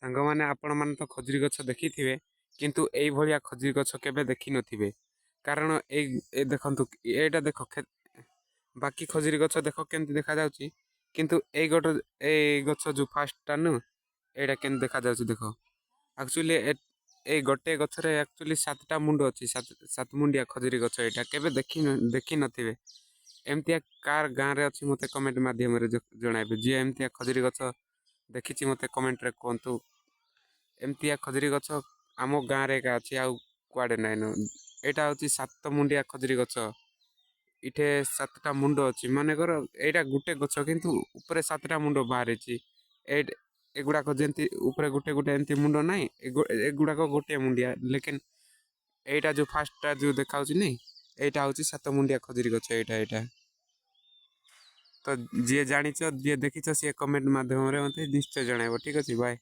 ସାଙ୍ଗମାନେ ଆପଣମାନେ ତ ଖଜୁରୀ ଗଛ ଦେଖିଥିବେ, କିନ୍ତୁ ଏଇଭଳିଆ ଖଜୁରୀ ଗଛ କେବେ ଦେଖିନଥିବେ। କାରଣ ଏଇ ଦେଖନ୍ତୁ, ଏଇଟା ଦେଖ, ବାକି ଖଜୁରୀ ଗଛ ଦେଖ କେମିତି ଦେଖାଯାଉଛି, କିନ୍ତୁ ଏଇ ଗଛ ଯେଉଁ ଫାଷ୍ଟଟା ନୁ, ଏଇଟା କେମିତି ଦେଖାଯାଉଛି ଦେଖ। ଆକ୍ଚୁଆଲି ଏଇ ଗୋଟେ ଗଛରେ ଆକ୍ଚୁଆଲି 7ଟା ମୁଣ୍ଡ ଅଛି, ସାତ ମୁଣ୍ଡିଆ ଖଜୁରୀ ଗଛ। ଏଇଟା କେବେ ଦେଖିନଥିବେ। ଏମିତିଆ କାହାର ଗାଁରେ ଅଛି ମୋତେ କମେଣ୍ଟ ମାଧ୍ୟମରେ ଜଣାଇବେ। ଯିଏ ଏମିତିଆ ଖଜୁରୀ ଗଛ ଦେଖିଛି ମୋତେ କମେଣ୍ଟରେ କୁହନ୍ତୁ। ଏମିତିଆ ଖଜୁରୀ ଗଛ ଆମ ଗାଁରେ ଏକା ଅଛି, ଆଉ କୁଆଡ଼େ ନାଇଁନ। ଏଇଟା ହେଉଛି 7 ମୁଣ୍ଡିଆ ଖଜୁରୀ ଗଛ। ଏଇଠି 7ଟା ମୁଣ୍ଡ ଅଛି। ମନେକର ଏଇଟା ଗୋଟେ ଗଛ, କିନ୍ତୁ ଉପରେ 7ଟା ମୁଣ୍ଡ ବାହାରିଛି। ଏଗୁଡ଼ାକ ଯେମିତି ଉପରେ ଗୋଟେ ଏମିତି ମୁଣ୍ଡ ନାହିଁ, ଏଗୁଡ଼ାକ ଗୋଟିଏ ମୁଣ୍ଡିଆ। ଲେକିନ୍ ଏଇଟା ଯେଉଁ ଫାଷ୍ଟଟା ଯେଉଁ ଦେଖାଉଛି ନାଇଁ, ଏଇଟା ହେଉଛି 7 ମୁଣ୍ଡିଆ ଖଜୁରୀ ଗଛ। ଏଇଟା ତ ଯିଏ ଜାଣିଛ, ଯିଏ ଦେଖିଛ, ସିଏ କମେଣ୍ଟ ମାଧ୍ୟମରେ ମୋତେ ନିଶ୍ଚୟ ଜଣାଇବ। ଠିକ୍ ଅଛି, ବାଏ।